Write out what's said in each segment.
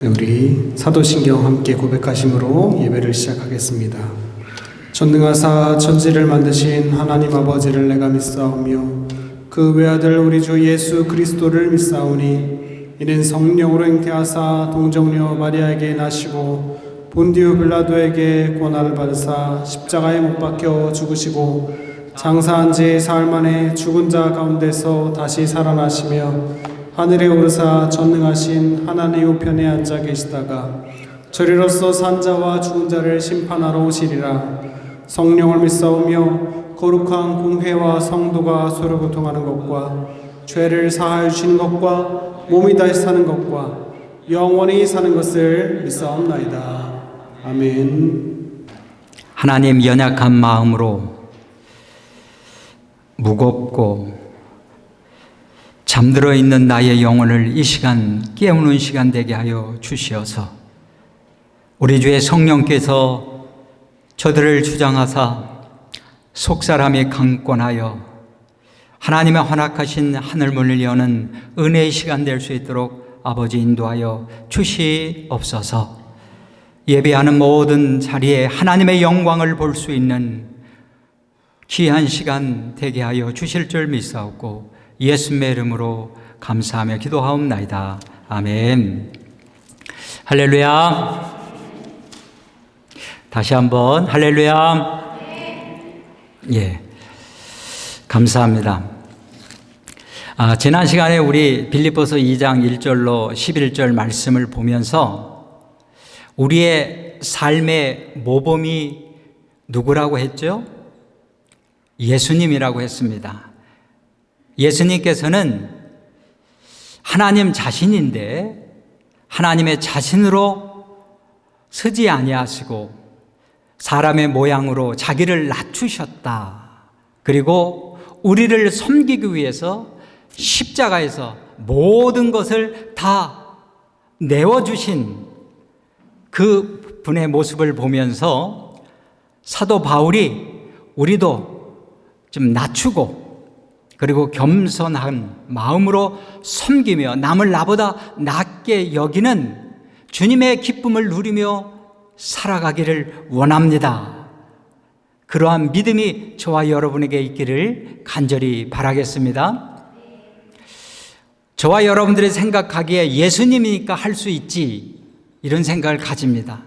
우리 사도신경 함께 고백하심으로 예배를 시작하겠습니다. 전능하사 천지를 만드신 하나님 아버지를 내가 믿사오며 그 외아들 우리 주 예수 그리스도를 믿사오니 이는 성령으로 잉태하사 동정녀 마리아에게 나시고 본디오 빌라도에게 고난을 받으사 십자가에 못 박혀 죽으시고 장사한 지 사흘 만에 죽은 자 가운데서 다시 살아나시며 하늘에 오르사 전능하신 하나님 우편에 앉아 계시다가 저리로서 산 자와 죽은 자를 심판하러 오시리라. 성령을 믿사오며 거룩한 공회와 성도가 서로 교통하는 것과 죄를 사하여 주시는 것과 몸이 다시 사는 것과 영원히 사는 것을 믿사옵나이다. 아멘. 하나님, 연약한 마음으로 무겁고 잠들어 있는 나의 영혼을 이 시간 깨우는 시간 되게 하여 주시어서 우리 주의 성령께서 저들을 주장하사 속사람이 강권하여 하나님의 허락하신 하늘문을 여는 은혜의 시간 될 수 있도록 아버지 인도하여 주시옵소서. 예배하는 모든 자리에 하나님의 영광을 볼 수 있는 귀한 시간 되게 하여 주실 줄 믿사옵고 예수님의 이름으로 감사하며 기도하옵나이다. 아멘. 할렐루야. 다시 한번 할렐루야. 예, 감사합니다. 지난 시간에 우리 빌립보서 2장 1절로 11절 말씀을 보면서 우리의 삶의 모범이 누구라고 했죠? 예수님이라고 했습니다. 예수님께서는 하나님 자신인데 하나님의 자신으로 서지 아니하시고 사람의 모양으로 자기를 낮추셨다. 그리고 우리를 섬기기 위해서 십자가에서 모든 것을 다 내어주신 그 분의 모습을 보면서 사도 바울이 우리도 좀 낮추고 그리고 겸손한 마음으로 섬기며 남을 나보다 낮게 여기는 주님의 기쁨을 누리며 살아가기를 원합니다. 그러한 믿음이 저와 여러분에게 있기를 간절히 바라겠습니다. 저와 여러분들이 생각하기에 예수님이니까 할 수 있지 이런 생각을 가집니다.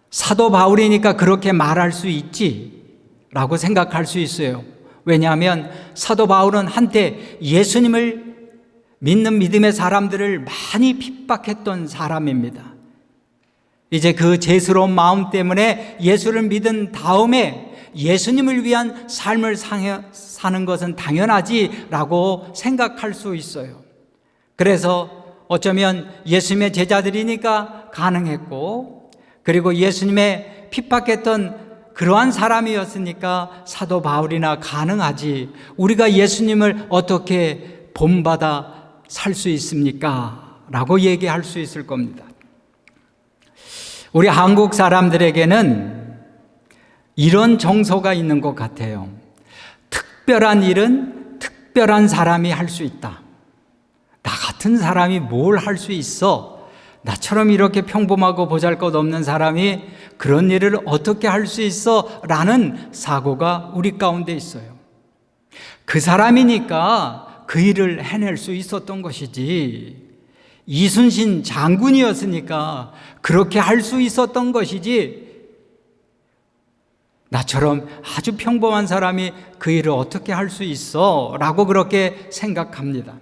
사도 바울이니까 그렇게 말할 수 있지 라고 생각할 수 있어요. 왜냐하면 사도 바울은 한때 예수님을 믿는 믿음의 사람들을 많이 핍박했던 사람입니다. 이제 그 죄스러운 마음 때문에 예수를 믿은 다음에 예수님을 위한 삶을 사는 것은 당연하지라고 생각할 수 있어요. 그래서 어쩌면 예수님의 제자들이니까 가능했고, 그리고 예수님의 핍박했던 그러한 사람이었으니까 사도 바울이나 가능하지, 우리가 예수님을 어떻게 본받아 살 수 있습니까? 라고 얘기할 수 있을 겁니다. 우리 한국 사람들에게는 이런 정서가 있는 것 같아요. 특별한 일은 특별한 사람이 할 수 있다. 나 같은 사람이 뭘 할 수 있어? 나처럼 이렇게 평범하고 보잘것없는 사람이 그런 일을 어떻게 할 수 있어? 라는 사고가 우리 가운데 있어요. 그 사람이니까 그 일을 해낼 수 있었던 것이지, 이순신 장군이었으니까 그렇게 할 수 있었던 것이지, 나처럼 아주 평범한 사람이 그 일을 어떻게 할 수 있어? 라고 그렇게 생각합니다.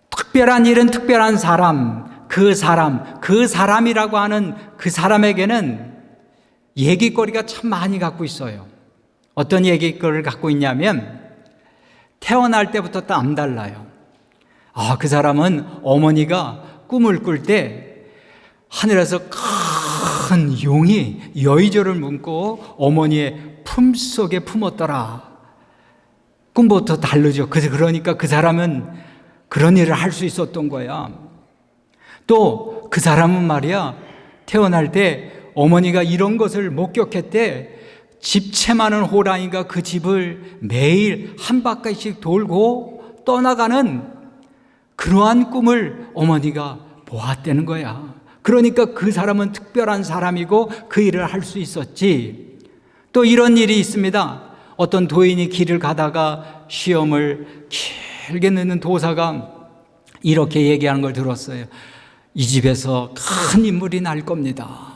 특별한 일은 특별한 사람, 그 사람이라고 하는 그 사람에게는 얘기거리가 참 많이 갖고 있어요. 어떤 얘기거리를 갖고 있냐면, 태어날 때부터 남달라요. 그 사람은 어머니가 꿈을 꿀 때 하늘에서 큰 용이 여의조를 문고 어머니의 품속에 품었더라. 꿈부터 다르죠. 그러니까 그 사람은 그런 일을 할 수 있었던 거야. 또 그 사람은 말이야, 태어날 때 어머니가 이런 것을 목격했대. 집채 많은 호랑이가 그 집을 매일 한 바퀴씩 돌고 떠나가는 그러한 꿈을 어머니가 보았다는 거야. 그러니까 그 사람은 특별한 사람이고 그 일을 할 수 있었지. 또 이런 일이 있습니다. 어떤 도인이 길을 가다가 시험을 길게 넣는 도사가 이렇게 얘기하는 걸 들었어요. 이 집에서 큰 인물이 날 겁니다.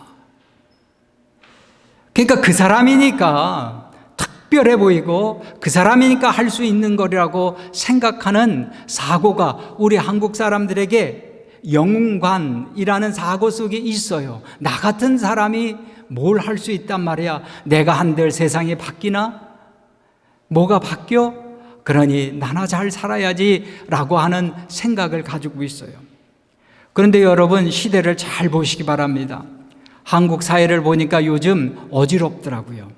그러니까 그 사람이니까 특별해 보이고 그 사람이니까 할 수 있는 거라고 생각하는 사고가 우리 한국 사람들에게 영웅관이라는 사고 속에 있어요. 나 같은 사람이 뭘 할 수 있단 말이야. 내가 한들 세상이 바뀌나? 뭐가 바뀌어? 그러니 나나 잘 살아야지 라고 하는 생각을 가지고 있어요. 그런데 여러분, 시대를 잘 보시기 바랍니다. 한국 사회를 보니까 요즘 어지럽더라고요.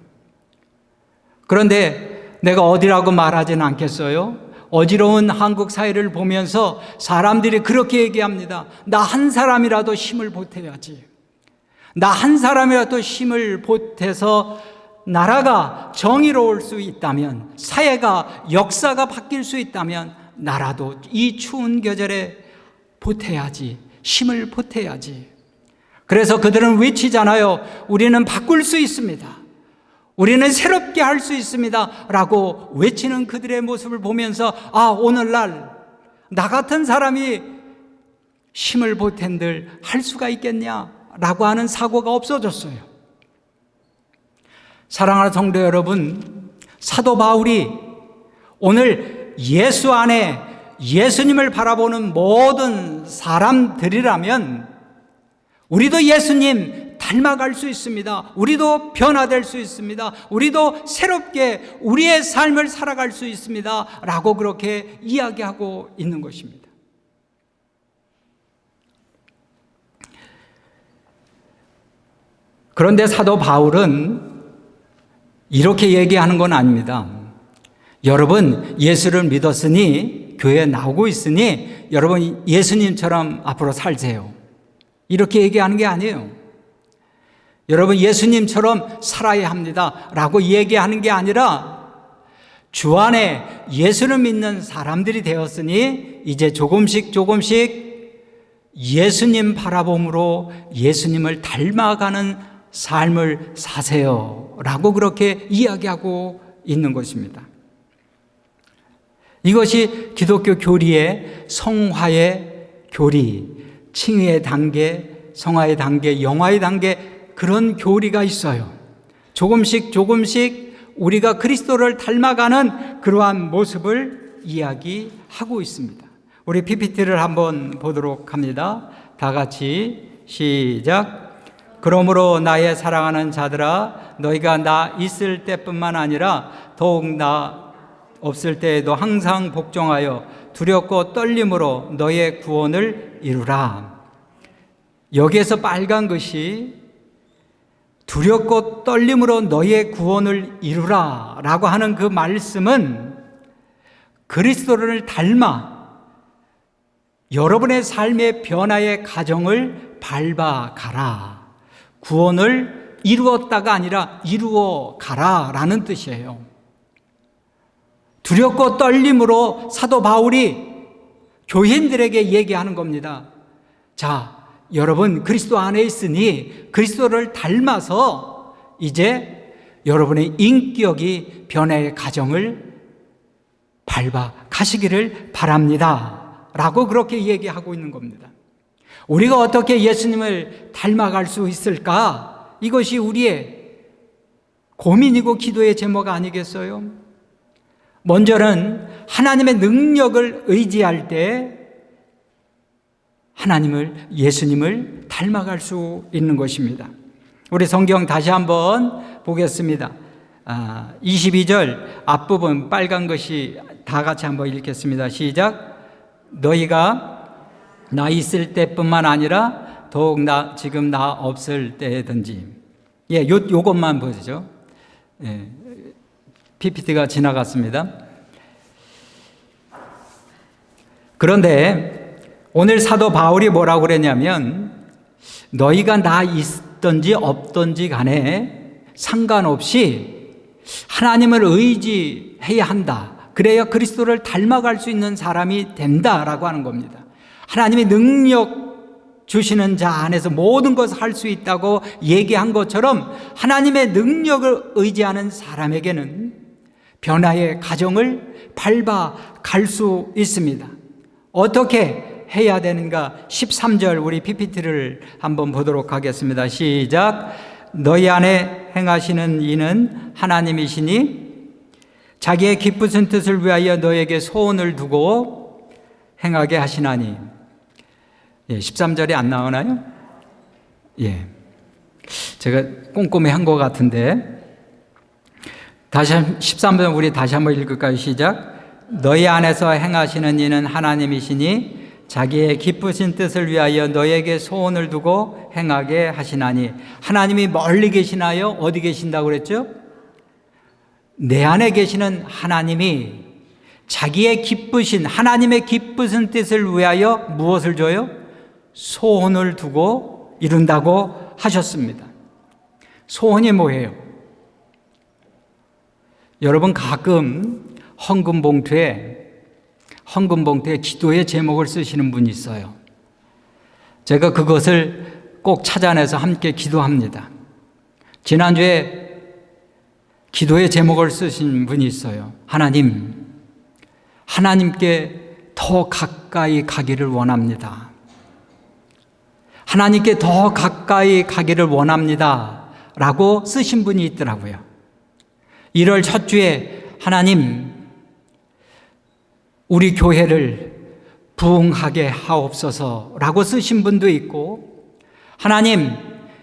그런데 내가 어디라고 말하지는 않겠어요? 어지러운 한국 사회를 보면서 사람들이 그렇게 얘기합니다. 나 한 사람이라도 힘을 보태야지. 나 한 사람이라도 힘을 보태서 나라가 정의로울 수 있다면, 사회가, 역사가 바뀔 수 있다면 나라도 이 추운 계절에 보태야지. 힘을 보태야지. 그래서 그들은 외치잖아요. 우리는 바꿀 수 있습니다. 우리는 새롭게 할 수 있습니다. 라고 외치는 그들의 모습을 보면서 오늘날 나 같은 사람이 힘을 보탠들 할 수가 있겠냐? 라고 하는 사고가 없어졌어요. 사랑하는 성도 여러분, 사도 바울이 오늘 예수 안에 예수님을 바라보는 모든 사람들이라면 우리도 예수님 닮아갈 수 있습니다. 우리도 변화될 수 있습니다. 우리도 새롭게 우리의 삶을 살아갈 수 있습니다. 라고 그렇게 이야기하고 있는 것입니다. 그런데 사도 바울은 이렇게 얘기하는 건 아닙니다. 여러분, 예수를 믿었으니, 교회에 나오고 있으니 여러분 예수님처럼 앞으로 살세요. 이렇게 얘기하는 게 아니에요. 여러분, 예수님처럼 살아야 합니다 라고 얘기하는 게 아니라 주 안에 예수를 믿는 사람들이 되었으니 이제 조금씩 예수님 바라봄으로 예수님을 닮아가는 삶을 사세요 라고 그렇게 이야기하고 있는 것입니다. 이것이 기독교 교리의 성화의 교리, 칭의의 단계, 성화의 단계, 영화의 단계, 그런 교리가 있어요. 조금씩 우리가 그리스도를 닮아가는 그러한 모습을 이야기하고 있습니다. 우리 PPT를 한번 보도록 합니다. 다 같이 시작. 그러므로 나의 사랑하는 자들아, 너희가 나 있을 때뿐만 아니라 더욱 나 없을 때에도 항상 복종하여 두렵고 떨림으로 너의 구원을 이루라. 여기에서 빨간 것이 두렵고 떨림으로 너의 구원을 이루라 라고 하는 그 말씀은 그리스도를 닮아 여러분의 삶의 변화의 과정을 밟아가라. 구원을 이루었다가 아니라 이루어 가라 라는 뜻이에요. 두렵고 떨림으로 사도 바울이 교인들에게 얘기하는 겁니다. 자, 여러분 그리스도 안에 있으니 그리스도를 닮아서 이제 여러분의 인격이 변화의 과정을 밟아 가시기를 바랍니다 라고 그렇게 얘기하고 있는 겁니다. 우리가 어떻게 예수님을 닮아갈 수 있을까? 이것이 우리의 고민이고 기도의 제목 아니겠어요? 먼저는 하나님의 능력을 의지할 때 예수님을 닮아갈 수 있는 것입니다. 우리 성경 다시 한번 보겠습니다. 22절 앞부분 빨간 것이 다 같이 한번 읽겠습니다. 시작. 너희가 나 있을 때뿐만 아니라 더욱 지금 나 없을 때든지. 요것만 보시죠. PPT가 지나갔습니다. 그런데 오늘 사도 바울이 뭐라고 그랬냐면 너희가 나 있든지 없든지 간에 상관없이 하나님을 의지해야 한다. 그래야 그리스도를 닮아갈 수 있는 사람이 된다라고 하는 겁니다. 하나님의 능력 주시는 자 안에서 모든 것을 할 수 있다고 얘기한 것처럼 하나님의 능력을 의지하는 사람에게는 변화의 가정을 밟아 갈 수 있습니다. 어떻게 해야 되는가? 13절 우리 PPT를 한번 보도록 하겠습니다. 시작. 너희 안에 행하시는 이는 하나님이시니 자기의 기쁘신 뜻을 위하여 너에게 소원을 두고 행하게 하시나니. 13절이 안 나오나요? 제가 꼼꼼히 한 것 같은데 다시 13절 우리 다시 한번 읽을까요? 시작. 너희 안에서 행하시는 이는 하나님이시니 자기의 기쁘신 뜻을 위하여 너에게 소원을 두고 행하게 하시나니. 하나님이 멀리 계시나요? 어디 계신다고 그랬죠? 내 안에 계시는 하나님이 자기의 기쁘신 하나님의 기쁘신 뜻을 위하여 무엇을 줘요? 소원을 두고 이룬다고 하셨습니다. 소원이 뭐예요? 여러분 가끔 헌금 봉투에 기도의 제목을 쓰시는 분이 있어요. 제가 그것을 꼭 찾아내서 함께 기도합니다. 지난주에 기도의 제목을 쓰신 분이 있어요. 하나님께 더 가까이 가기를 원합니다. 하나님께 더 가까이 가기를 원합니다. 라고 쓰신 분이 있더라고요. 1월 첫 주에 하나님, 우리 교회를 부흥하게 하옵소서 라고 쓰신 분도 있고, 하나님,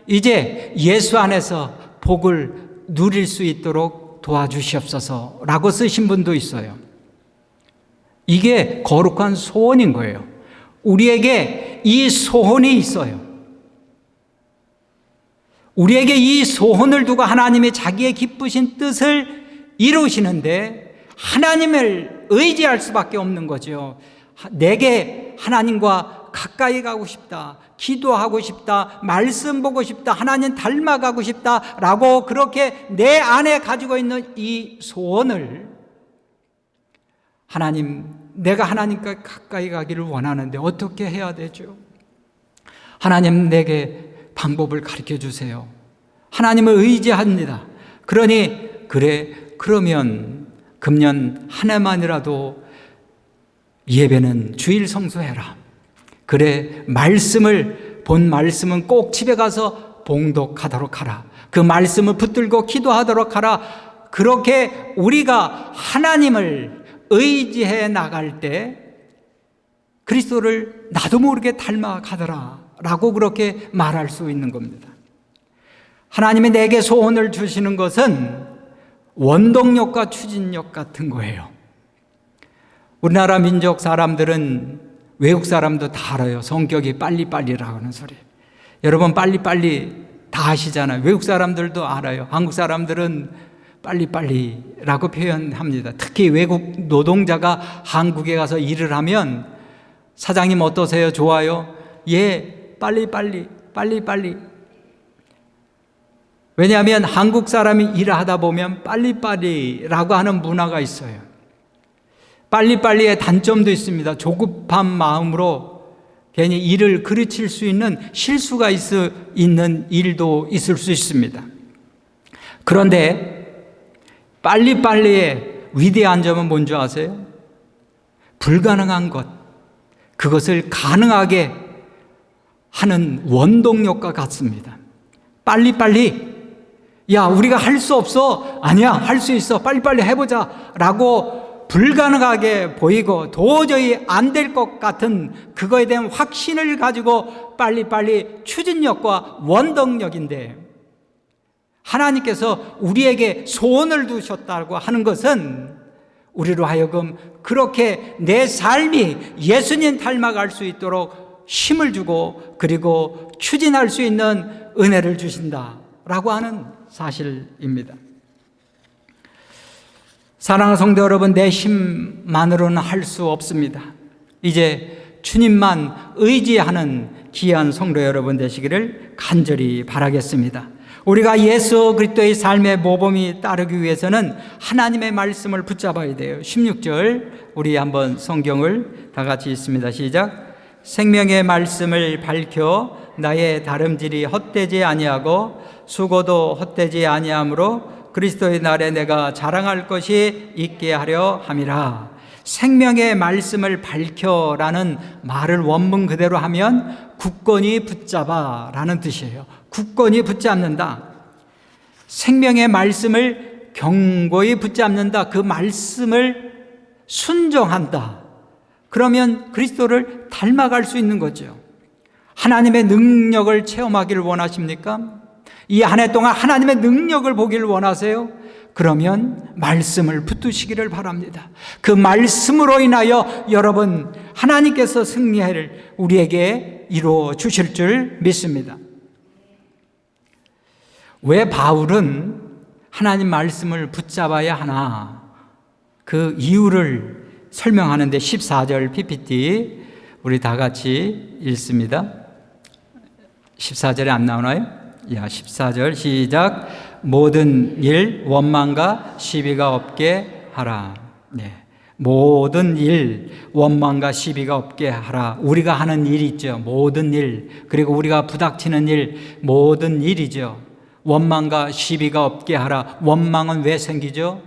이제 예수 안에서 복을 누릴 수 있도록 도와주시옵소서 라고 쓰신 분도 있어요. 이게 거룩한 소원인 거예요. 우리에게 이 소원이 있어요. 우리에게 이 소원을 두고 하나님이 자기의 기쁘신 뜻을 이루시는데 하나님을 의지할 수밖에 없는 거죠. 내게 하나님과 가까이 가고 싶다, 기도하고 싶다, 말씀 보고 싶다, 하나님 닮아가고 싶다라고 그렇게 내 안에 가지고 있는 이 소원을 하나님, 내가 하나님과 가까이 가기를 원하는데 어떻게 해야 되죠? 하나님, 내게 방법을 가르쳐 주세요. 하나님을 의지합니다. 그러면 금년 한 해만이라도 예배는 주일 성수해라. 본 말씀은 꼭 집에 가서 봉독하도록 하라. 그 말씀을 붙들고 기도하도록 하라. 그렇게 우리가 하나님을 의지해 나갈 때 그리스도를 나도 모르게 닮아가더라 라고 그렇게 말할 수 있는 겁니다. 하나님이 내게 소원을 주시는 것은 원동력과 추진력 같은 거예요. 우리나라 민족 사람들은, 외국 사람도 다 알아요. 성격이 빨리빨리라고 하는 소리. 여러분 빨리빨리 다 아시잖아요. 외국 사람들도 알아요. 한국 사람들은 빨리빨리라고 표현합니다. 특히 외국 노동자가 한국에 가서 일을 하면 사장님 어떠세요? 좋아요? 예, 빨리빨리. 왜냐하면 한국 사람이 일을 하다 보면 빨리빨리라고 하는 문화가 있어요. 빨리빨리의 단점도 있습니다. 조급한 마음으로 괜히 일을 그르칠 수 있는 실수가 있는 일도 있을 수 있습니다. 그런데 빨리빨리의 위대한 점은 뭔지 아세요? 불가능한 것, 그것을 가능하게 하는 원동력과 같습니다. 빨리빨리, 야, 우리가 할 수 없어. 아니야, 할 수 있어. 빨리빨리 해보자. 라고 불가능하게 보이고 도저히 안 될 것 같은 그거에 대한 확신을 가지고 빨리빨리 추진력과 원동력인데, 하나님께서 우리에게 소원을 두셨다고 하는 것은 우리로 하여금 그렇게 내 삶이 예수님 닮아갈 수 있도록 힘을 주고 그리고 추진할 수 있는 은혜를 주신다라고 하는 사실입니다. 사랑하는 성도 여러분, 내 힘만으로는 할 수 없습니다. 이제 주님만 의지하는 귀한 성도 여러분 되시기를 간절히 바라겠습니다. 우리가 예수 그리스도의 삶의 모범이 따르기 위해서는 하나님의 말씀을 붙잡아야 돼요. 16절 우리 한번 성경을 다 같이 읽습니다. 시작. 생명의 말씀을 밝혀 나의 다름질이 헛되지 아니하고 수고도 헛되지 아니하므로 그리스도의 날에 내가 자랑할 것이 있게 하려 함이라. 생명의 말씀을 밝혀라는 말을 원문 그대로 하면 굳건히 붙잡아라는 뜻이에요. 굳건히 붙잡는다. 생명의 말씀을 견고히 붙잡는다. 그 말씀을 순종한다. 그러면 그리스도를 닮아갈 수 있는 거죠. 하나님의 능력을 체험하기를 원하십니까? 이 한 해 동안 하나님의 능력을 보기를 원하세요? 그러면 말씀을 붙드시기를 바랍니다. 그 말씀으로 인하여 여러분 하나님께서 승리를 우리에게 이루어 주실 줄 믿습니다. 왜 바울은 하나님 말씀을 붙잡아야 하나? 그 이유를 설명하는데 14절 PPT 우리 다 같이 읽습니다. 14절에 안 나오나요? 14절 시작. 모든 일 원망과 시비가 없게 하라. 네. 모든 일 원망과 시비가 없게 하라. 우리가 하는 일 있죠. 모든 일. 그리고 우리가 부닥치는 일 모든 일이죠. 원망과 시비가 없게 하라. 원망은 왜 생기죠?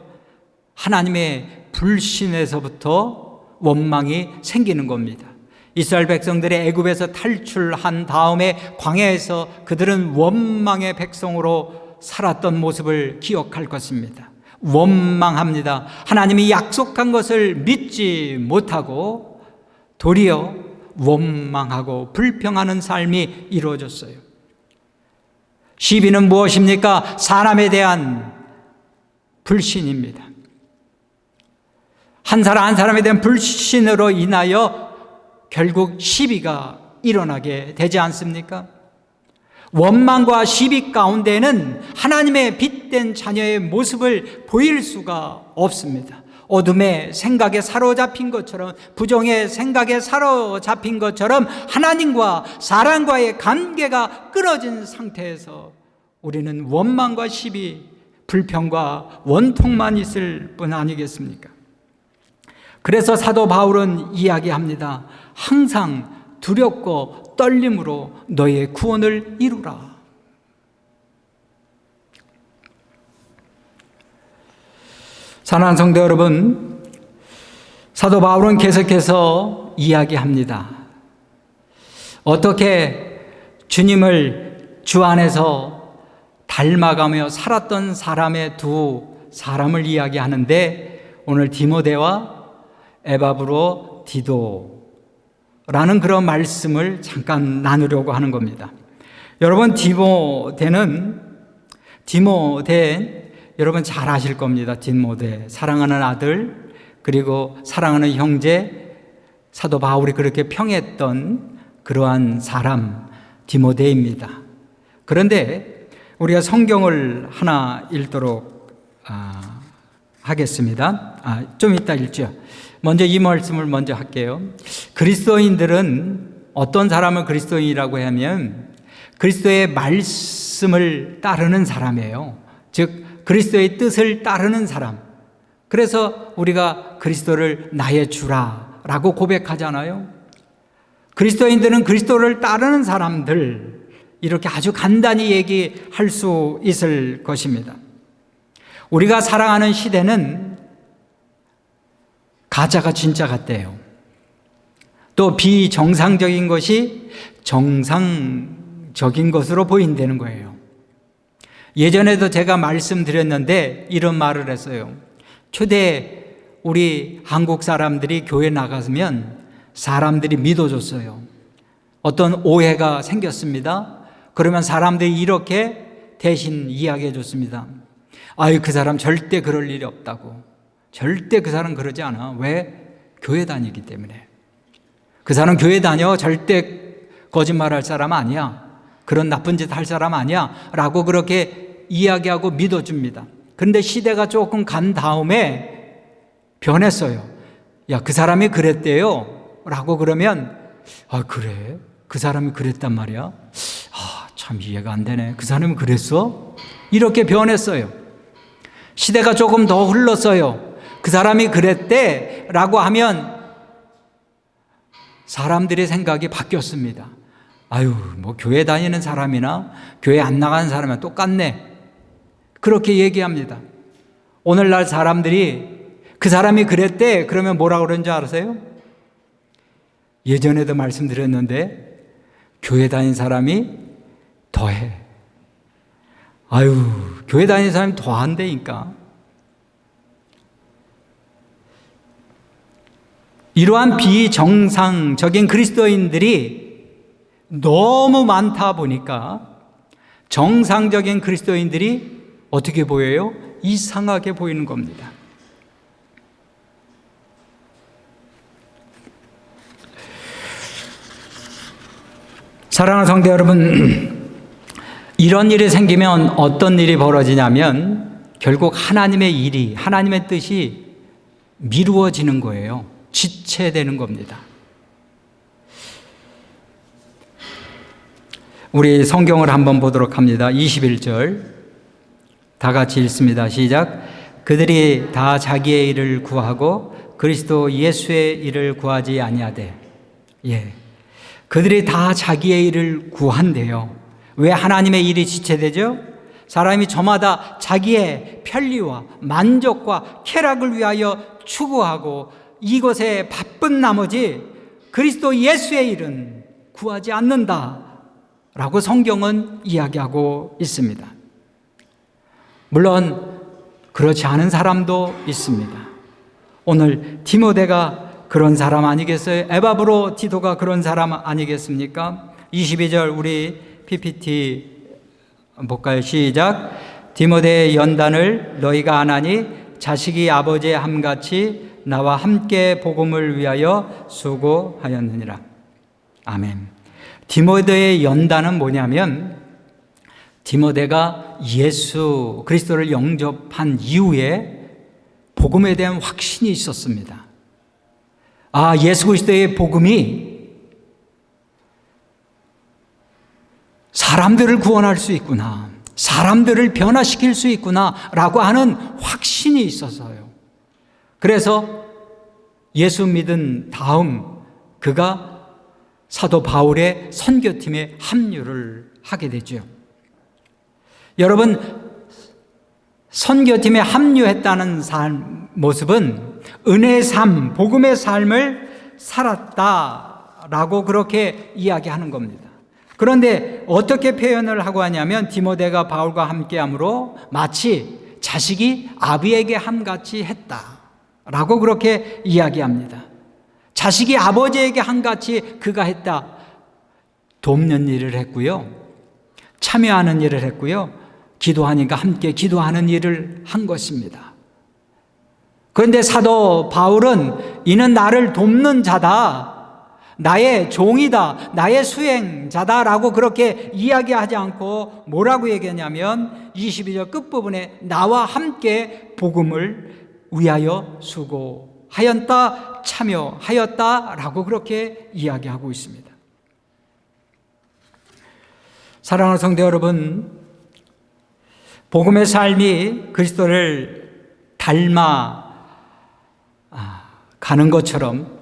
하나님의 불신에서부터 원망이 생기는 겁니다. 이스라엘 백성들이 애굽에서 탈출한 다음에 광야에서 그들은 원망의 백성으로 살았던 모습을 기억할 것입니다. 원망합니다. 하나님이 약속한 것을 믿지 못하고 도리어 원망하고 불평하는 삶이 이루어졌어요. 시비는 무엇입니까? 사람에 대한 불신입니다. 한 사람 한 사람에 대한 불신으로 인하여 결국 시비가 일어나게 되지 않습니까? 원망과 시비 가운데는 하나님의 빛된 자녀의 모습을 보일 수가 없습니다. 어둠의 생각에 사로잡힌 것처럼, 부정의 생각에 사로잡힌 것처럼 하나님과 사람과의 관계가 끊어진 상태에서 우리는 원망과 시비, 불평과 원통만 있을 뿐 아니겠습니까? 그래서 사도 바울은 이야기합니다. 항상 두렵고 떨림으로 너의 구원을 이루라. 사랑하는 성도 여러분, 사도 바울은 계속해서 이야기합니다. 어떻게 주님을 주 안에서 닮아가며 살았던 사람의 두 사람을 이야기하는데 오늘 디모데와 에바브로 디도라는 그런 말씀을 잠깐 나누려고 하는 겁니다. 여러분 디모데 여러분 잘 아실 겁니다. 디모데 사랑하는 아들 그리고 사랑하는 형제 사도 바울이 그렇게 평했던 그러한 사람 디모데입니다. 그런데 우리가 성경을 하나 읽도록 하겠습니다. 좀 이따 읽죠. 먼저 이 말씀을 먼저 할게요. 그리스도인들은 어떤 사람을 그리스도인이라고 하면 그리스도의 말씀을 따르는 사람이에요. 즉 그리스도의 뜻을 따르는 사람. 그래서 우리가 그리스도를 나의 주라라고 고백하잖아요. 그리스도인들은 그리스도를 따르는 사람들, 이렇게 아주 간단히 얘기할 수 있을 것입니다. 우리가 살아가는 시대는 가짜가 진짜 같대요. 또 비정상적인 것이 정상적인 것으로 보인다는 거예요. 예전에도 제가 말씀드렸는데 이런 말을 했어요. 초대 우리 한국 사람들이 교회 나가면 사람들이 믿어줬어요. 어떤 오해가 생겼습니다. 그러면 사람들이 이렇게 대신 이야기해 줬습니다. 아유, 그 사람 절대 그럴 일이 없다고. 절대 그 사람 그러지 않아. 왜? 교회 다니기 때문에. 그 사람 교회 다녀. 절대 거짓말할 사람 아니야. 그런 나쁜 짓 할 사람 아니야. 라고 그렇게 이야기하고 믿어줍니다. 그런데 시대가 조금 간 다음에 변했어요. 야, 그 사람이 그랬대요. 라고 그러면 그래? 그 사람이 그랬단 말이야? 참 이해가 안 되네. 그 사람이 그랬어? 이렇게 변했어요. 시대가 조금 더 흘렀어요. 그 사람이 그랬대 라고 하면 사람들의 생각이 바뀌었습니다. 아유, 뭐 교회 다니는 사람이나 교회 안 나가는 사람이나 똑같네. 그렇게 얘기합니다. 오늘날 사람들이 그 사람이 그랬대. 그러면 뭐라고 그러는 줄 아세요? 예전에도 말씀드렸는데 교회 다니는 사람이 더해. 아유, 교회 다니는 사람이 더한다니까. 이러한 비정상적인 그리스도인들이 너무 많다 보니까 정상적인 그리스도인들이 어떻게 보여요? 이상하게 보이는 겁니다. 사랑하는 성도 여러분, 이런 일이 생기면 어떤 일이 벌어지냐면 결국 하나님의 일이, 하나님의 뜻이 미루어지는 거예요. 지체되는 겁니다. 우리 성경을 한번 보도록 합니다. 21절 다 같이 읽습니다. 시작. 그들이 다 자기의 일을 구하고 그리스도 예수의 일을 구하지 아니하되. 예, 그들이 다 자기의 일을 구한대요. 왜 하나님의 일이 지체되죠? 사람이 저마다 자기의 편리와 만족과 쾌락을 위하여 추구하고 이것에 바쁜 나머지 그리스도 예수의 일은 구하지 않는다라고 성경은 이야기하고 있습니다. 물론 그렇지 않은 사람도 있습니다. 오늘 디모데가 그런 사람 아니겠어요? 에바브로 디도가 그런 사람 아니겠습니까? 22절 우리 PPT 볼까요? 시작. 디모데의 연단을 너희가 안 하니 자식이 아버지의 함같이 나와 함께 복음을 위하여 수고하였느니라. 아멘. 디모데의 연단은 뭐냐면 디모데가 예수 그리스도를 영접한 이후에 복음에 대한 확신이 있었습니다. 아, 예수 그리스도의 복음이 사람들을 구원할 수 있구나, 사람들을 변화시킬 수 있구나 라고 하는 확신이 있어서요. 그래서 예수 믿은 다음 그가 사도 바울의 선교팀에 합류를 하게 되죠. 여러분, 선교팀에 합류했다는 모습은 은혜의 삶, 복음의 삶을 살았다라고 그렇게 이야기하는 겁니다. 그런데 어떻게 표현을 하고 하냐면 디모데가 바울과 함께함으로 마치 자식이 아비에게 함같이 했다라고 그렇게 이야기합니다. 자식이 아버지에게 함같이 그가 했다. 돕는 일을 했고요, 참여하는 일을 했고요, 기도하니까 함께 기도하는 일을 한 것입니다. 그런데 사도 바울은 이는 나를 돕는 자다, 나의 종이다, 나의 수행자다라고 그렇게 이야기하지 않고 뭐라고 얘기하냐면 22절 끝부분에 나와 함께 복음을 위하여 수고하였다, 참여하였다라고 그렇게 이야기하고 있습니다. 사랑하는 성도 여러분, 복음의 삶이 그리스도를 닮아 가는 것처럼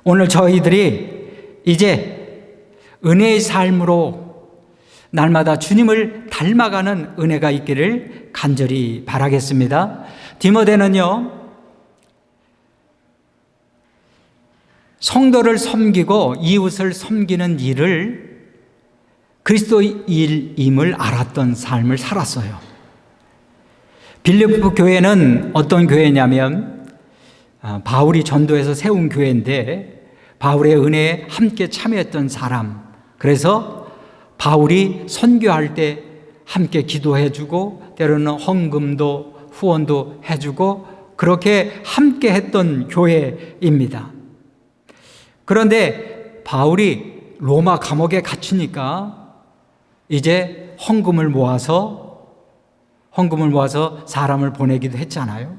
오늘 저희들이 이제 은혜의 삶으로 날마다 주님을 닮아가는 은혜가 있기를 간절히 바라겠습니다. 디모데는요, 성도를 섬기고 이웃을 섬기는 일을 그리스도의 일임을 알았던 삶을 살았어요. 빌립보 교회는 어떤 교회냐면 바울이 전도해서 세운 교회인데 바울의 은혜에 함께 참여했던 사람, 그래서 바울이 선교할 때 함께 기도해주고 때로는 헌금도 후원도 해주고 그렇게 함께 했던 교회입니다. 그런데 바울이 로마 감옥에 갇히니까 이제 헌금을 모아서 사람을 보내기도 했잖아요.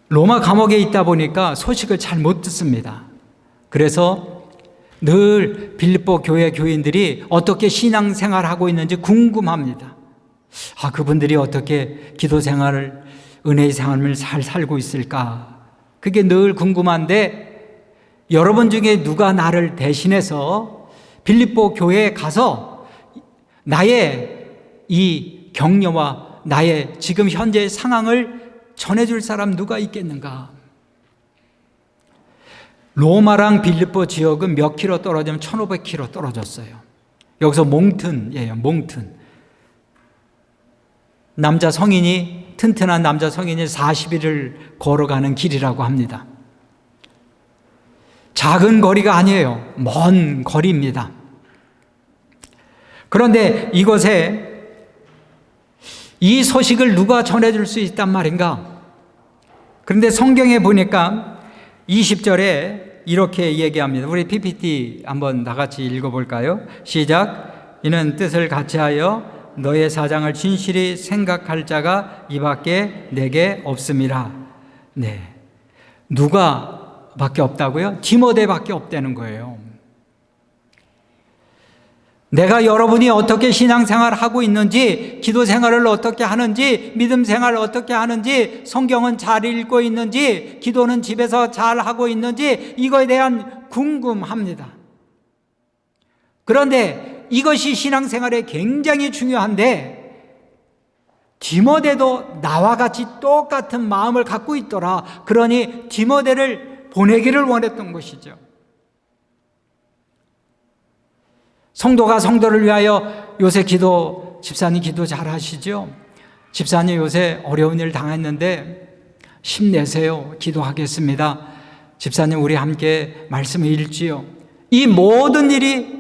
로마 감옥에 있다 보니까 소식을 잘 못 듣습니다. 그래서 늘 빌립보 교회 교인들이 어떻게 신앙생활하고 있는지 궁금합니다. 그분들이 어떻게 기도 생활을, 은혜의 삶을 잘 살고 있을까? 그게 늘 궁금한데 여러분 중에 누가 나를 대신해서 빌립보 교회에 가서 나의 이 격려와 나의 지금 현재의 상황을 전해줄 사람 누가 있겠는가? 로마랑 빌립보 지역은 몇 킬로 떨어지면 1500킬로 떨어졌어요. 여기서 몽튼이에요. 몽튼. 남자 성인이, 튼튼한 남자 성인이 40일을 걸어가는 길이라고 합니다. 작은 거리가 아니에요. 먼 거리입니다. 그런데 이곳에 이 소식을 누가 전해줄 수 있단 말인가? 그런데 성경에 보니까 20절에 이렇게 얘기합니다. 우리 PPT 한번 다 같이 읽어볼까요? 시작. 이는 뜻을 같이하여 너의 사장을 진실히 생각할 자가 이밖에 내게 없음이라. 네. 누가 밖에 없다고요? 디모데밖에 없다는 거예요. 내가 여러분이 어떻게 신앙생활을 하고 있는지, 기도 생활을 어떻게 하는지, 믿음 생활을 어떻게 하는지, 성경은 잘 읽고 있는지, 기도는 집에서 잘 하고 있는지, 이거에 대한 궁금합니다. 그런데 이것이 신앙생활에 굉장히 중요한데 디모데도 나와 같이 똑같은 마음을 갖고 있더라. 그러니 디모데를 보내기를 원했던 것이죠. 성도가 성도를 위하여 요새 기도, 집사님 기도 잘 하시죠? 집사님 요새 어려운 일 당했는데 힘내세요. 기도하겠습니다. 집사님 우리 함께 말씀을 읽지요. 이 모든 일이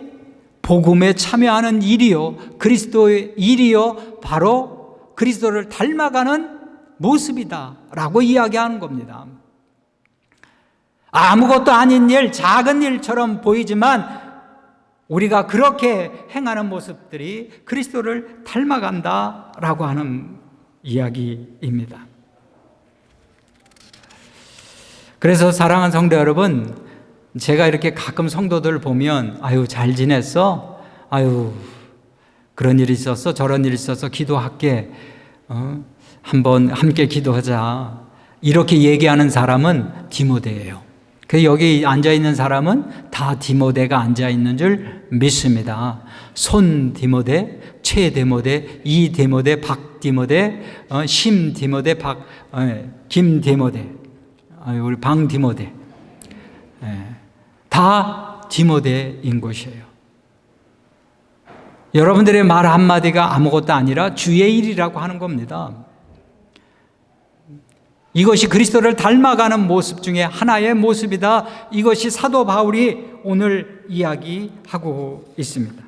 복음에 참여하는 일이요, 그리스도의 일이요, 바로 그리스도를 닮아가는 모습이다 라고 이야기하는 겁니다. 아무것도 아닌 일, 작은 일처럼 보이지만 우리가 그렇게 행하는 모습들이 그리스도를 닮아간다라고 하는 이야기입니다. 그래서 사랑하는 성도 여러분, 제가 이렇게 가끔 성도들 보면 아유 잘 지냈어? 아유 그런 일이 있었어? 저런 일이 있었어? 기도할게. 한번 함께 기도하자. 이렇게 얘기하는 사람은 디모데예요. 그 여기 앉아있는 사람은 다 디모데가 앉아있는 줄 믿습니다. 손 디모데, 최 디모데, 이 디모데, 박 디모데, 심 디모데, 김 디모데, 우리 방 디모데, 다 디모데인 것이에요. 여러분들의 말 한마디가 아무것도 아니라 주의 일이라고 하는 겁니다. 이것이 그리스도를 닮아가는 모습 중에 하나의 모습이다. 이것이 사도 바울이 오늘 이야기하고 있습니다.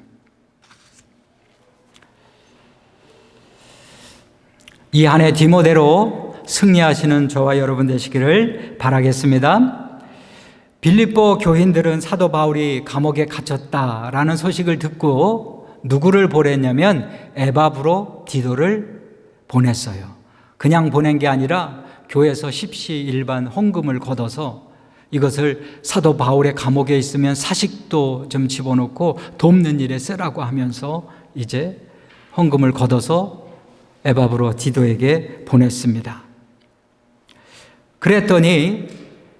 이 한 해 디모데로 승리하시는 저와 여러분 되시기를 바라겠습니다. 빌립보 교인들은 사도 바울이 감옥에 갇혔다라는 소식을 듣고 누구를 보냈냐면 에바브로 디도를 보냈어요. 그냥 보낸 게 아니라 교회에서 십시일반 헌금을 걷어서 이것을 사도 바울의 감옥에 있으면 사식도 좀 집어넣고 돕는 일에 쓰라고 하면서 이제 헌금을 걷어서 에바브로 디도에게 보냈습니다. 그랬더니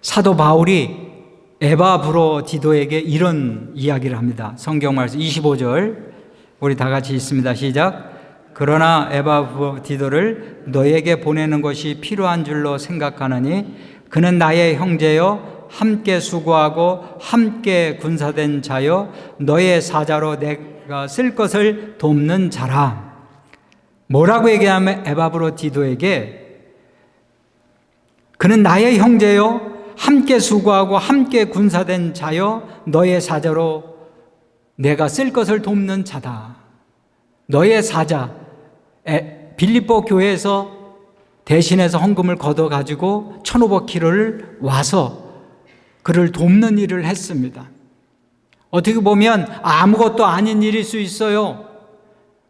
사도 바울이 에바브로 디도에게 이런 이야기를 합니다. 성경 말씀 25절 우리 다 같이 읽습니다. 시작. 그러나 에바브로 디도를 너에게 보내는 것이 필요한 줄로 생각하느니 그는 나의 형제여 함께 수고하고 함께 군사된 자여 너의 사자로 내가 쓸 것을 돕는 자라. 뭐라고 얘기하면 에바브로 디도에게 그는 나의 형제여 함께 수고하고 함께 군사된 자여 너의 사자로 내가 쓸 것을 돕는 자다. 너의 사자. 빌립보 교회에서 대신해서 헌금을 걷어가지고 1500km를 와서 그를 돕는 일을 했습니다. 어떻게 보면 아무것도 아닌 일일 수 있어요.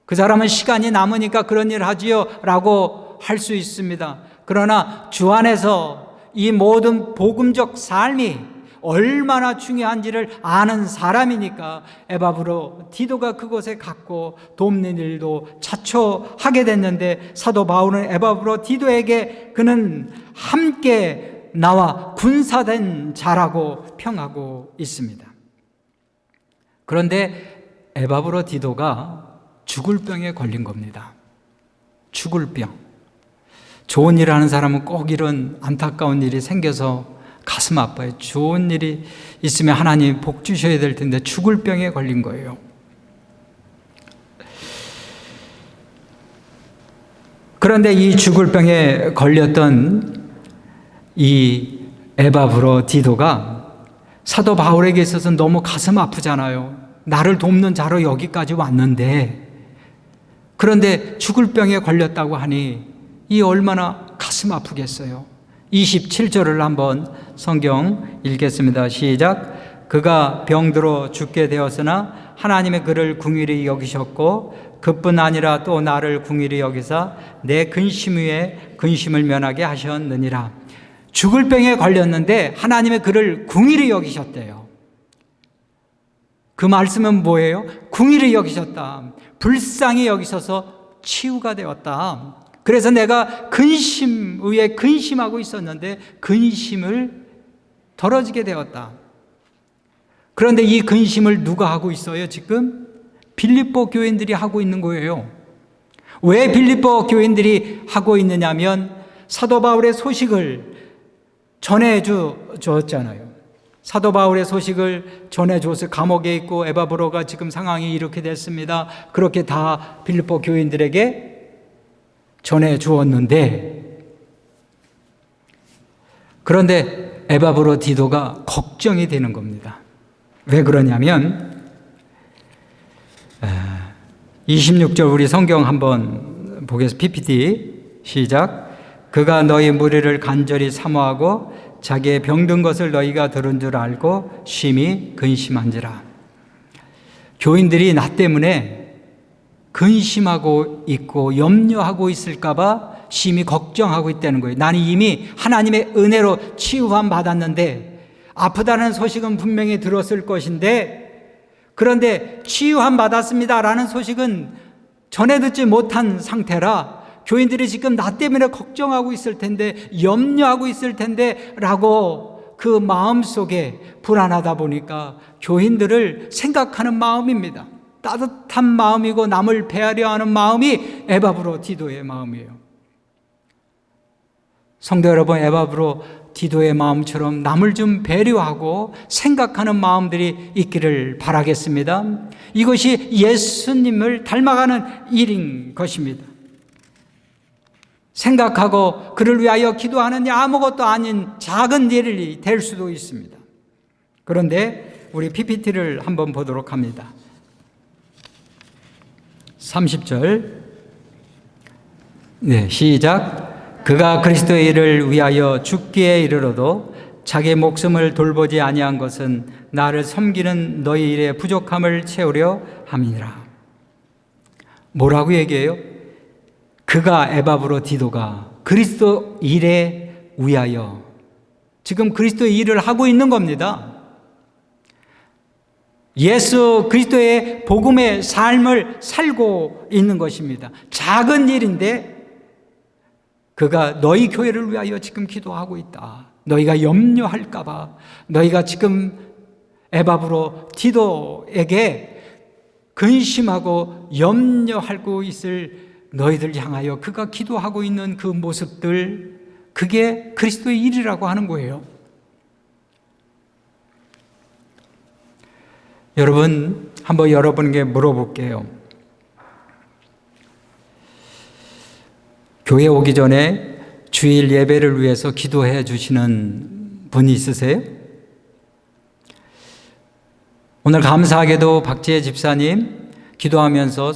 그 사람은 시간이 남으니까 그런 일 하지요 라고 할 수 있습니다. 그러나 주 안에서 이 모든 복음적 삶이 얼마나 중요한지를 아는 사람이니까 에바브로 디도가 그곳에 갔고 돕는 일도 자초하게 됐는데 사도 바울은 에바브로 디도에게 그는 함께 나와 군사된 자라고 평하고 있습니다. 그런데 에바브로디도가 죽을 병에 걸린 겁니다. 죽을 병. 좋은 일 하는 사람은 꼭 이런 안타까운 일이 생겨서 가슴 아파요. 좋은 일이 있으면 하나님 복 주셔야 될 텐데 죽을 병에 걸린 거예요. 그런데 이 죽을 병에 걸렸던 이 에바브로디도가 사도 바울에게 있어서 너무 가슴 아프잖아요. 나를 돕는 자로 여기까지 왔는데, 그런데 죽을 병에 걸렸다고 하니 이 얼마나 가슴 아프겠어요. 27절을 한번 성경 읽겠습니다. 시작. 그가 병들어 죽게 되었으나 하나님의 그를 긍휼히 여기셨고 그뿐 아니라 또 나를 긍휼히 여기사 내 근심 위에 근심을 면하게 하셨느니라. 죽을 병에 걸렸는데 하나님의 그를 긍휼히 여기셨대요. 그 말씀은 뭐예요? 긍휼히 여기셨다. 불쌍히 여기셔서 치유가 되었다. 그래서 내가 근심 위에 근심하고 있었는데 근심을 덜어지게 되었다. 그런데 이 근심을 누가 하고 있어요? 지금 빌립보 교인들이 하고 있는 거예요. 왜 빌립보 교인들이 하고 있느냐면 사도 바울의 소식을 전해주었잖아요. 사도 바울의 소식을 전해줘서 감옥에 있고 에바브로가 지금 상황이 이렇게 됐습니다. 그렇게 다 빌립보 교인들에게 전해주었는데, 그런데 에바브로디도가 걱정이 되는 겁니다. 왜 그러냐면 26절 우리 성경 한번 보겠습니다. PPT 시작. 그가 너희 무리를 간절히 사모하고 자기의 병든 것을 너희가 들은 줄 알고 심히 근심한지라. 교인들이 나 때문에 근심하고 있고 염려하고 있을까 봐 심히 걱정하고 있다는 거예요. 나는 이미 하나님의 은혜로 치유함 받았는데, 아프다는 소식은 분명히 들었을 것인데, 그런데 치유함 받았습니다라는 소식은 전해 듣지 못한 상태라 교인들이 지금 나 때문에 걱정하고 있을 텐데, 염려하고 있을 텐데 라고 그 마음속에 불안하다 보니까 교인들을 생각하는 마음입니다. 따뜻한 마음이고 남을 배하려 하는 마음이 에바브로디도의 마음이에요. 성도 여러분, 에바브로디도의 마음처럼 남을 좀 배려하고 생각하는 마음들이 있기를 바라겠습니다. 이것이 예수님을 닮아가는 일인 것입니다. 생각하고 그를 위하여 기도하는 아무것도 아닌 작은 일이 될 수도 있습니다. 그런데 우리 PPT를 한번 보도록 합니다. 30절. 네, 시작. 그가 그리스도의 일을 위하여 죽기에 이르러도 자기 목숨을 돌보지 아니한 것은 나를 섬기는 너희 일의 부족함을 채우려 함이니라. 뭐라고 얘기해요? 그가 에바브로디도가 그리스도 일에 위하여 지금 그리스도의 일을 하고 있는 겁니다. 예수 그리스도의 복음의 삶을 살고 있는 것입니다. 작은 일인데 그가 너희 교회를 위하여 지금 기도하고 있다. 너희가 염려할까 봐, 너희가 지금 에바브로디도에게 근심하고 염려하고 있을 너희들 향하여 그가 기도하고 있는 그 모습들, 그게 그리스도의 일이라고 하는 거예요. 여러분, 한번 여러분에게 물어볼게요. 교회 오기 전에 주일 예배를 위해서 기도해 주시는 분이 있으세요? 오늘 감사하게도 박지혜 집사님 기도하면서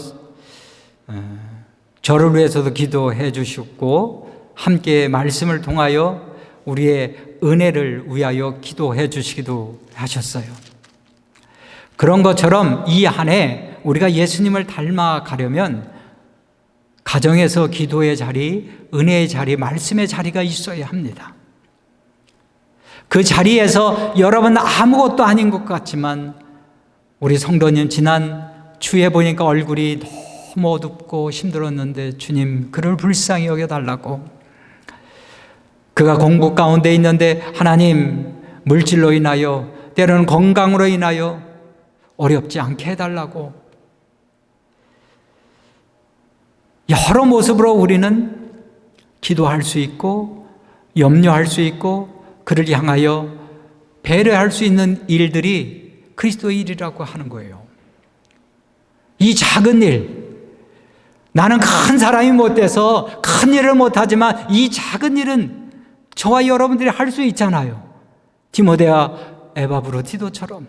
저를 위해서도 기도해 주셨고 함께 말씀을 통하여 우리의 은혜를 위하여 기도해 주시기도 하셨어요. 그런 것처럼 이 한 해 우리가 예수님을 닮아가려면 가정에서 기도의 자리, 은혜의 자리, 말씀의 자리가 있어야 합니다. 그 자리에서 여러분 아무것도 아닌 것 같지만 우리 성도님 지난 주에 보니까 얼굴이 너무 어둡고 힘들었는데 주님 그를 불쌍히 여겨달라고, 그가 공부 가운데 있는데 하나님 물질로 인하여 때로는 건강으로 인하여 어렵지 않게 해달라고 여러 모습으로 우리는 기도할 수 있고 염려할 수 있고 그를 향하여 배려할 수 있는 일들이 그리스도의 일이라고 하는 거예요. 이 작은 일, 나는 큰 사람이 못 돼서 큰 일을 못하지만 이 작은 일은 저와 여러분들이 할 수 있잖아요. 디모데와 에바브로디도처럼.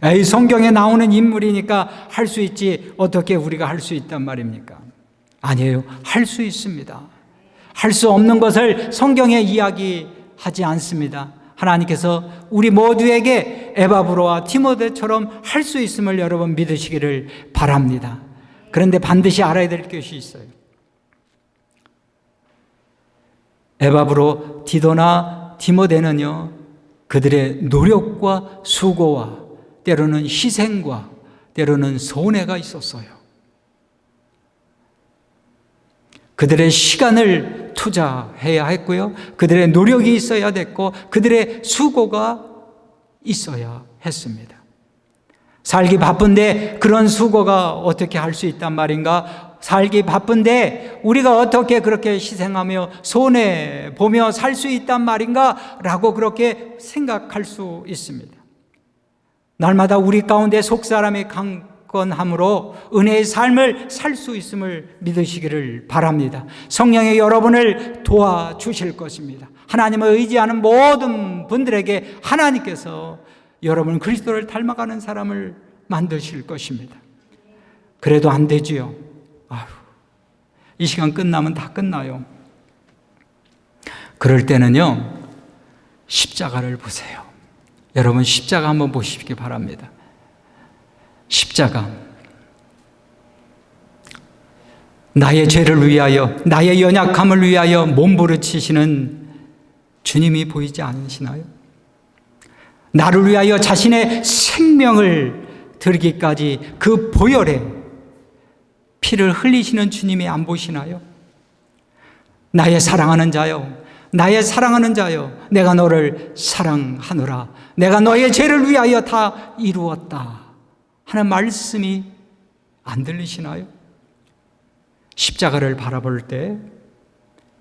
에이, 성경에 나오는 인물이니까 할 수 있지 어떻게 우리가 할 수 있단 말입니까? 아니에요. 할 수 있습니다. 할 수 없는 것을 성경에 이야기하지 않습니다. 하나님께서 우리 모두에게 에바브로와 디모데처럼 할 수 있음을 여러분 믿으시기를 바랍니다. 그런데 반드시 알아야 될 것이 있어요. 에바브로, 디도나 디모데는요, 그들의 노력과 수고와 때로는 희생과 때로는 손해가 있었어요. 그들의 시간을 투자해야 했고요. 그들의 노력이 있어야 됐고 그들의 수고가 있어야 했습니다. 살기 바쁜데 그런 수고가 어떻게 할 수 있단 말인가? 살기 바쁜데 우리가 어떻게 그렇게 희생하며 손해보며 살 수 있단 말인가? 라고 그렇게 생각할 수 있습니다. 날마다 우리 가운데 속사람이 강건함으로 은혜의 삶을 살 수 있음을 믿으시기를 바랍니다. 성령이 여러분을 도와주실 것입니다. 하나님을 의지하는 모든 분들에게 하나님께서 여러분 그리스도를 닮아가는 사람을 만드실 것입니다. 그래도 안 되지요. 아휴, 이 시간 끝나면 다 끝나요. 그럴 때는요, 십자가를 보세요. 여러분 십자가 한번 보시기 바랍니다. 십자가. 나의 죄를 위하여, 나의 연약함을 위하여 몸부림치시는 주님이 보이지 않으시나요? 나를 위하여 자신의 생명을 드리기까지 그 보혈에 피를 흘리시는 주님이 안 보시나요? 나의 사랑하는 자여, 나의 사랑하는 자여, 내가 너를 사랑하노라. 내가 너의 죄를 위하여 다 이루었다 하는 말씀이 안 들리시나요? 십자가를 바라볼 때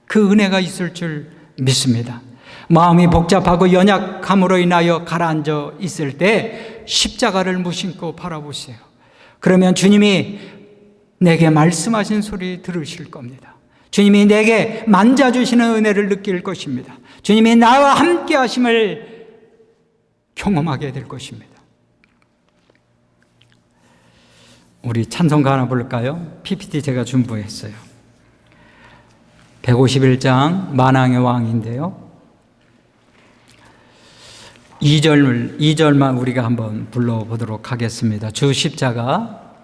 그 은혜가 있을 줄 믿습니다. 마음이 복잡하고 연약함으로 인하여 가라앉아 있을 때 십자가를 무심코 바라보세요. 그러면 주님이 내게 말씀하신 소리 들으실 겁니다. 주님이 내게 만져주시는 은혜를 느낄 것입니다. 주님이 나와 함께 하심을 경험하게 될 것입니다. 우리 찬송가 하나 부를까요? PPT 제가 준비했어요. 151장 만왕의 왕인데요. 2절만 우리가 한번 불러보도록 하겠습니다. 주 십자가.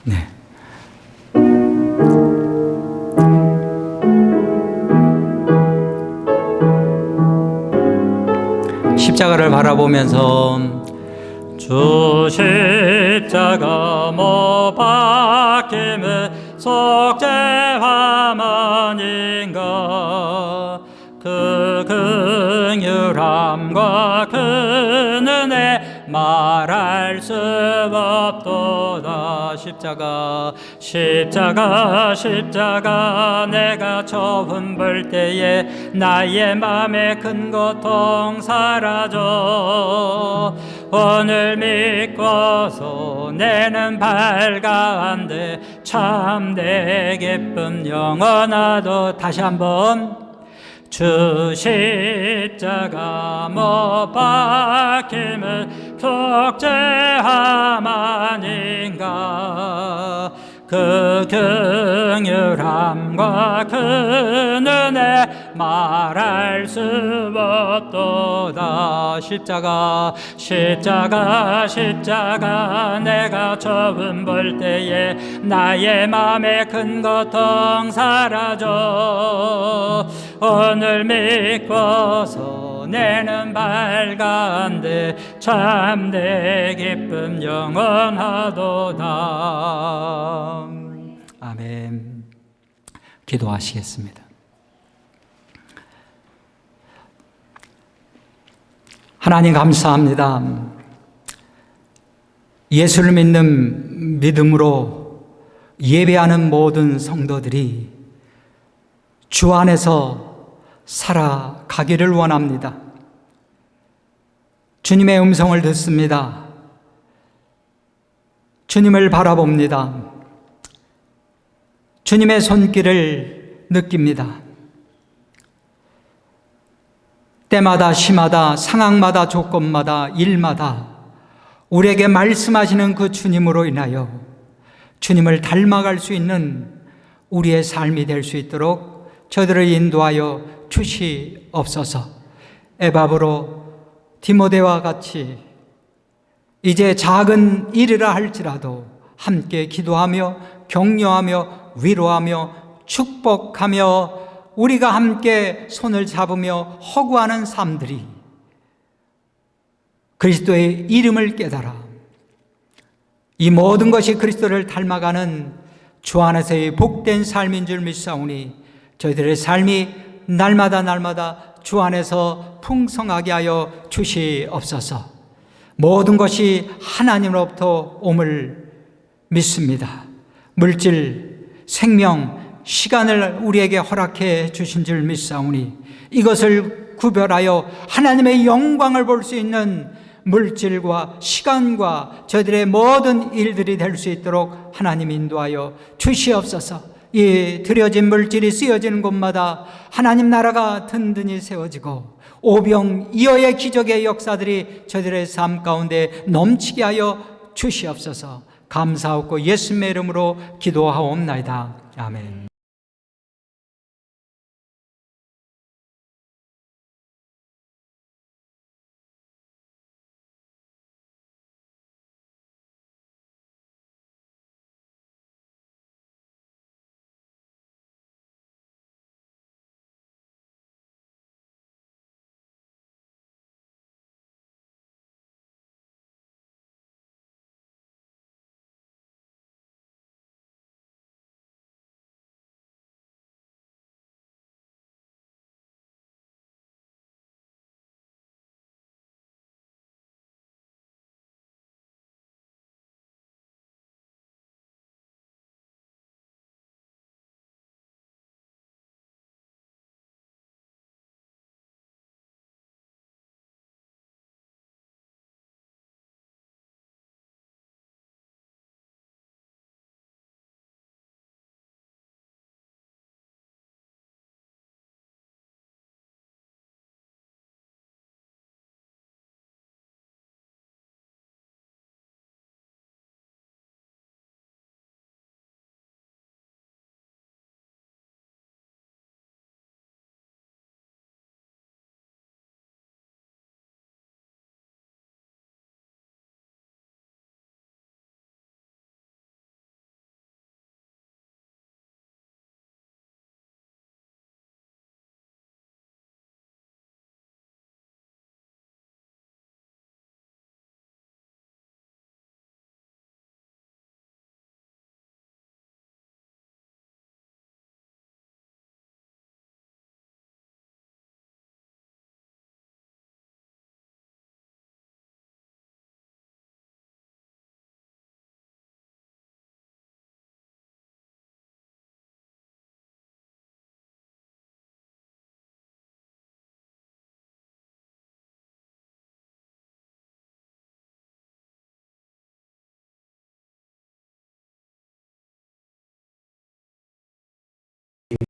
네. 십자가를 바라보면서 주 십자가 못 박힘은 속죄함아닌가. 그 긍휼함과 그 은혜 말할 수 없도다. 십자가 십자가 십자가 내가 처음 볼 때에 나의 맘에 큰 고통 사라져. 오늘 믿고서 내는 밝아한데 참내 기쁨 영원하도. 다시 한번 주 십자가 못 박힘은 속죄함 아닌가. 그 긍휼함과 그 은혜 말할 수 없도다. 십자가 십자가 십자가 내가 처음 볼 때에 나의 맘에 큰 고통 사라져. 오늘 믿고서 내는 밝은데 참내 기쁨 영원하도다. 아멘. 기도하시겠습니다. 하나님 감사합니다. 예수를 믿는 믿음으로 예배하는 모든 성도들이 주 안에서 살아가기를 원합니다. 주님의 음성을 듣습니다. 주님을 바라봅니다. 주님의 손길을 느낍니다. 때마다 시마다 상황마다 조건마다 일마다 우리에게 말씀하시는 그 주님으로 인하여 주님을 닮아갈 수 있는 우리의 삶이 될 수 있도록 저들을 인도하여 주시옵소서. 에바브로 디모데와 같이 이제 작은 일이라 할지라도 함께 기도하며 격려하며 위로하며 축복하며 우리가 함께 손을 잡으며 허구하는 삶들이 그리스도의 이름을 깨달아 이 모든 것이 그리스도를 닮아가는 주 안에서의 복된 삶인 줄 믿사오니 저희들의 삶이 날마다 주 안에서 풍성하게 하여 주시옵소서. 모든 것이 하나님으로부터 옴을 믿습니다. 물질, 생명, 시간을 우리에게 허락해 주신 줄 믿사오니 이것을 구별하여 하나님의 영광을 볼 수 있는 물질과 시간과 저희들의 모든 일들이 될 수 있도록 하나님 인도하여 주시옵소서. 이 드려진 물질이 쓰여지는 곳마다 하나님 나라가 든든히 세워지고 오병이어의 기적의 역사들이 저희들의 삶 가운데 넘치게 하여 주시옵소서. 감사하고 예수님의 이름으로 기도하옵나이다. 아멘.